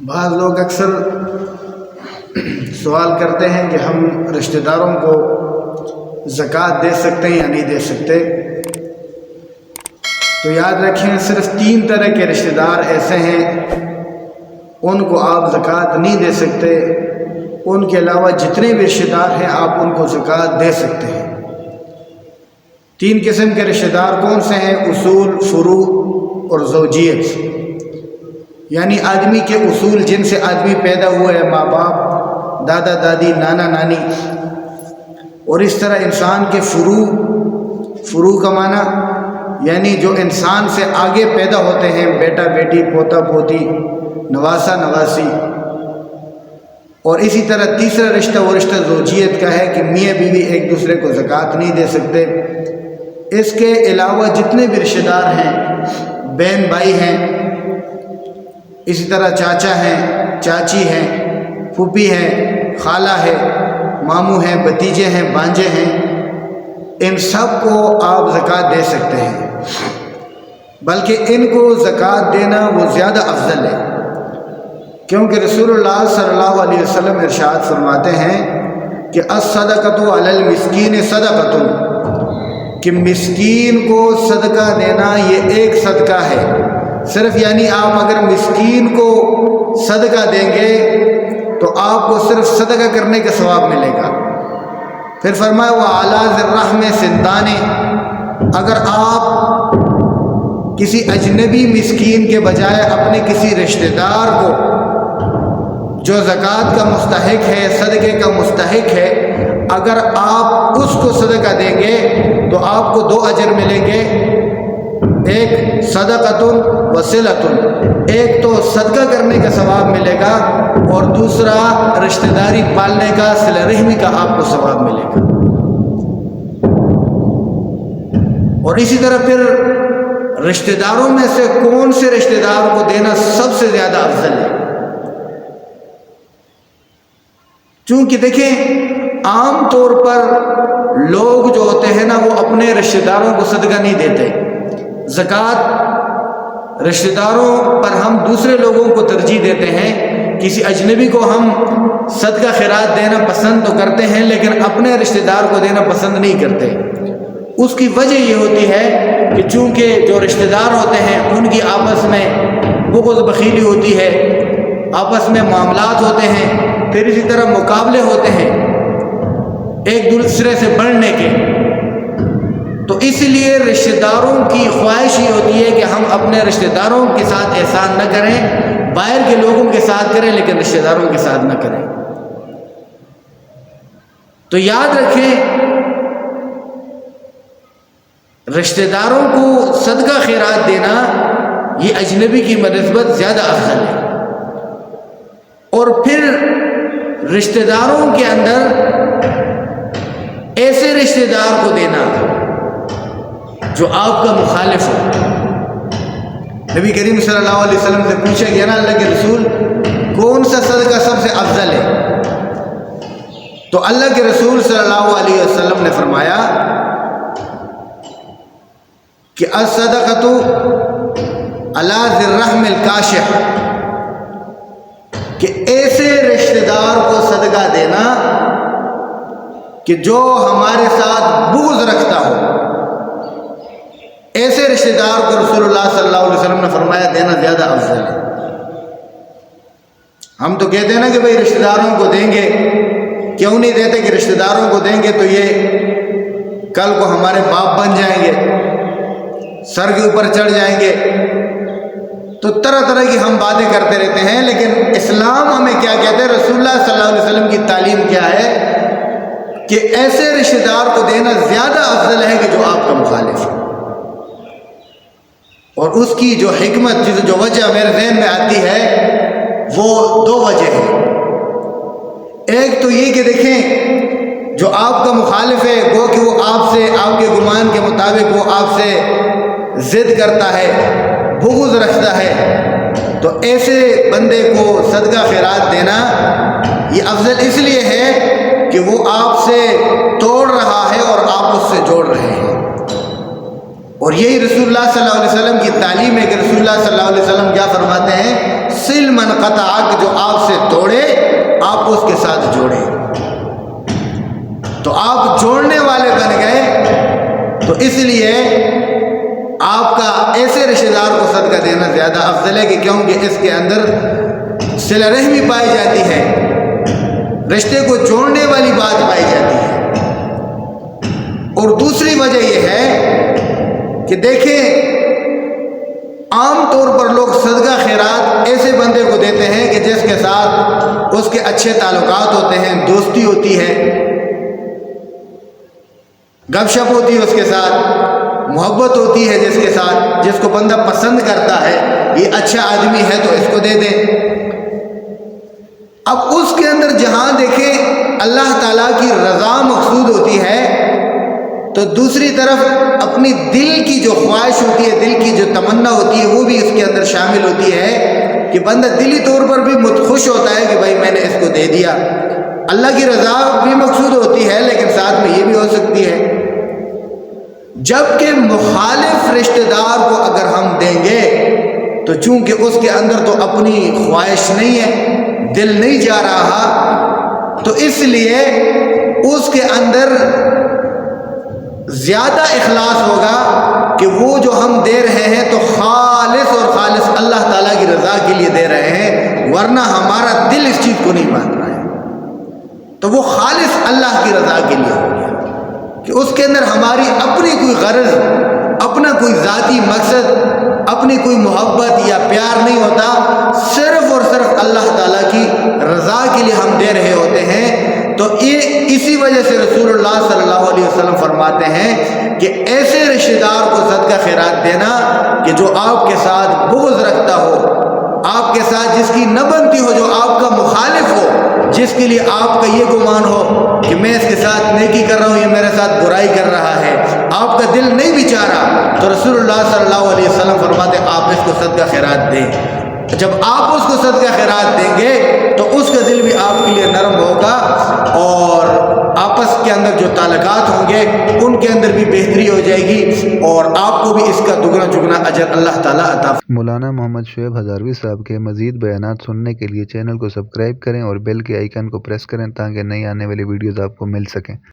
بعض لوگ اکثر سوال کرتے ہیں کہ ہم رشتہ داروں کو زکوٰۃ دے سکتے ہیں یا نہیں دے سکتے. تو یاد رکھیں صرف 3 طرح کے رشتہ دار ایسے ہیں ان کو آپ زکوٰۃ نہیں دے سکتے. ان کے علاوہ جتنے بھی رشتہ دار ہیں آپ ان کو زکوٰۃ دے سکتے ہیں. 3 قسم کے رشتہ دار کون سے ہیں؟ اصول، فروع اور زوجیت. یعنی آدمی کے اصول جن سے آدمی پیدا ہوا ہے، ماں باپ، دادا دادی، نانا نانی. اور اس طرح انسان کے فروع کا معنی یعنی جو انسان سے آگے پیدا ہوتے ہیں، بیٹا بیٹی، پوتا پوتی، نواسا نواسی. اور اسی طرح تیسرا رشتہ وہ رشتہ زوجیت کا ہے کہ میاں بیوی ایک دوسرے کو زکوٰۃ نہیں دے سکتے. اس کے علاوہ جتنے بھی رشتہ دار ہیں، بہن بھائی ہیں، اسی طرح چاچا ہیں، چاچی ہیں، پھوپھی ہیں، خالہ ہے، ماموں ہیں، بھتیجے ہیں، بھانجے ہیں، ان سب کو آپ زکوٰۃ دے سکتے ہیں. بلکہ ان کو زکوٰۃ دینا وہ زیادہ افضل ہے، کیونکہ رسول اللہ صلی اللہ علیہ وسلم ارشاد فرماتے ہیں کہ الصدقۃ علی المسکین صدقۃ، کہ مسکین کو صدقہ دینا یہ ایک صدقہ ہے. صرف یعنی آپ اگر مسکین کو صدقہ دیں گے تو آپ کو صرف صدقہ کرنے کا ثواب ملے گا. پھر فرمایا وَعَلَىٰ ذِي الرَّحْمِ سِنْتَانِ، اگر آپ کسی اجنبی مسکین کے بجائے اپنے کسی رشتہ دار کو جو زکوٰۃ کا مستحق ہے، صدقے کا مستحق ہے، اگر آپ اس کو صدقہ دیں گے تو آپ کو 2 اجر ملیں گے. ایک صدقۃ و صلۃ، ایک تو صدقہ کرنے کا ثواب ملے گا اور دوسرا رشتہ داری پالنے کا، صلہ رحمی کا آپ کو ثواب ملے گا. اور اسی طرح پھر رشتہ داروں میں سے کون سے رشتہ دار کو دینا سب سے زیادہ افضل ہے؟ چونکہ دیکھیں عام طور پر لوگ جو ہوتے ہیں نا وہ اپنے رشتہ داروں کو صدقہ نہیں دیتے. زکوٰۃ رشتہ داروں پر ہم دوسرے لوگوں کو ترجیح دیتے ہیں. کسی اجنبی کو ہم صدقہ خیرات دینا پسند تو کرتے ہیں لیکن اپنے رشتہ دار کو دینا پسند نہیں کرتے. اس کی وجہ یہ ہوتی ہے کہ چونکہ جو رشتہ دار ہوتے ہیں ان کی آپس میں بغض بخیلی ہوتی ہے، آپس میں معاملات ہوتے ہیں، پھر اسی طرح مقابلے ہوتے ہیں ایک دوسرے سے بڑھنے کے. تو اس لیے رشتہ داروں کی خواہش یہ ہوتی ہے کہ ہم اپنے رشتہ داروں کے ساتھ احسان نہ کریں، باہر کے لوگوں کے ساتھ کریں لیکن رشتہ داروں کے ساتھ نہ کریں. تو یاد رکھیں رشتہ داروں کو صدقہ خیرات دینا یہ اجنبی کی بنسبت زیادہ افضل ہے. اور پھر رشتہ داروں کے اندر ایسے رشتہ دار کو دینا جو آپ کا مخالف ہو. نبی کریم صلی اللہ علیہ وسلم سے پوچھا گیا نا اللہ کے رسول کون سا صدقہ سب سے افضل ہے؟ تو اللہ کے رسول صلی اللہ علیہ وسلم نے فرمایا کہ الصدقۃ علی ذی الرحم الکاشح، کہ ایسے رشتہ دار کو صدقہ دینا کہ جو ہمارے ساتھ بغض رکھتا ہو، ایسے رشتہ دار کو رسول اللہ صلی اللہ علیہ وسلم نے فرمایا دینا زیادہ افضل ہے. ہم تو کہتے ہیں نا کہ بھئی رشتہ داروں کو دیں گے، کیوں نہیں دیتے کہ رشتہ داروں کو دیں گے تو یہ کل کو ہمارے باپ بن جائیں گے، سر کے اوپر چڑھ جائیں گے. تو طرح طرح کی ہم باتیں کرتے رہتے ہیں، لیکن اسلام ہمیں کیا کہتے ہیں؟ رسول اللہ صلی اللہ علیہ وسلم کی تعلیم کیا ہے کہ ایسے رشتہ دار کو دینا زیادہ افضل ہے کہ جو آپ کا مخالف ہے. اور اس کی جو حکمت جو وجہ میرے ذہن میں آتی ہے وہ 2 وجہ ہیں. ایک تو یہ کہ دیکھیں جو آپ کا مخالف ہے گو کہ وہ آپ سے، آپ کے گمان کے مطابق وہ آپ سے ضد کرتا ہے، بغض رکھتا ہے، تو ایسے بندے کو صدقہ خیرات دینا یہ افضل اس لیے ہے کہ وہ آپ سے توڑ رہا ہے اور آپ اس سے جوڑ رہے ہیں. اور یہی رسولullah صلی اللہ علیہ وسلم کی تعلیم ہے کہ رسولullah صلی اللہ علیہ وسلم کیا فرماتے ہیں؟ سل من قطعک، جو آپ سے توڑے آپ اس کے ساتھ جوڑے۔ تو آپ جوڑنے والے بن گئے، تو اس لیے آپ کا ایسے رشتہ دار کو صدقہ دینا زیادہ افضل ہے، کہ کیونکہ اس کے اندر صلہ رحمی پائی جاتی ہے، رشتے کو جوڑنے والی بات پائی جاتی ہے۔ اور دوسری وجہ یہ ہے کہ دیکھیں عام طور پر لوگ صدقہ خیرات ایسے بندے کو دیتے ہیں کہ جس کے ساتھ اس کے اچھے تعلقات ہوتے ہیں، دوستی ہوتی ہے، گپ شپ ہوتی ہے اس کے ساتھ، محبت ہوتی ہے جس کے ساتھ، جس کو بندہ پسند کرتا ہے، یہ اچھا آدمی ہے تو اس کو دے دیں۔ اب اس کے اندر جہاں دیکھیں اللہ تعالیٰ کی رضا مقصود ہوتی ہے، تو دوسری طرف اپنی دل کی جو خواہش ہوتی ہے، دل کی جو تمنا ہوتی ہے، وہ بھی اس کے اندر شامل ہوتی ہے کہ بندہ دلی طور پر بھی خوش ہوتا ہے کہ بھائی میں نے اس کو دے دیا۔ اللہ کی رضا بھی مقصود ہوتی ہے، لیکن ساتھ میں یہ بھی ہو سکتی ہے جبکہ مخالف رشتہ دار کو اگر ہم دیں گے تو چونکہ اس کے اندر تو اپنی خواہش نہیں ہے، دل نہیں جا رہا، تو اس لیے اس کے اندر زیادہ اخلاص ہوگا کہ وہ جو ہم دے رہے ہیں تو خالص اور خالص اللہ تعالیٰ کی رضا کے لیے دے رہے ہیں، ورنہ ہمارا دل اس چیز کو نہیں مان رہا ہے، تو وہ خالص اللہ کی رضا کے لیے ہو گیا کہ اس کے اندر ہماری اپنی کوئی غرض، اپنا کوئی ذاتی مقصد، اپنی کوئی محبت یا پیار نہیں ہوتا، صرف اور صرف اللہ تعالیٰ کی رضا کے لیے ہم دے رہے ہوتے ہیں۔ تو اسی وجہ سے رسول اللہ صلی اللہ علیہ وسلم فرماتے ہیں کہ ایسے رشتہ دار کو صدقہ خیرات دینا کہ جو آپ کے ساتھ بغض رکھتا ہو، آپ کے ساتھ جس کی نہ بنتی ہو، جو آپ کا مخالف ہو، جس کے لیے آپ کا یہ گمان ہو کہ میں اس کے ساتھ نیکی کر رہا ہوں، یہ میرے ساتھ برائی کر رہا ہے، آپ کا دل نہیں بھی چاہ رہا، تو رسول اللہ صلی اللہ علیہ وسلم فرماتے ہیں آپ اس کو صدقہ خیرات دیں۔ جب آپ اس کو صدقہ خیرات دیں گے تو اس کا دل بھی آپ کے لیے نرم ہوگا، اور آپس کے اندر جو تعلقات ہوں گے ان کے اندر بھی بہتری ہو جائے گی، اور آپ کو بھی اس کا دگنا چگنا اجر اللہ تعالیٰ عطا۔ مولانا محمد شعیب ہزاروی صاحب کے مزید بیانات سننے کے لیے چینل کو سبسکرائب کریں اور بیل کے آئیکن کو پریس کریں تاکہ نئی آنے والی ویڈیوز آپ کو مل سکیں۔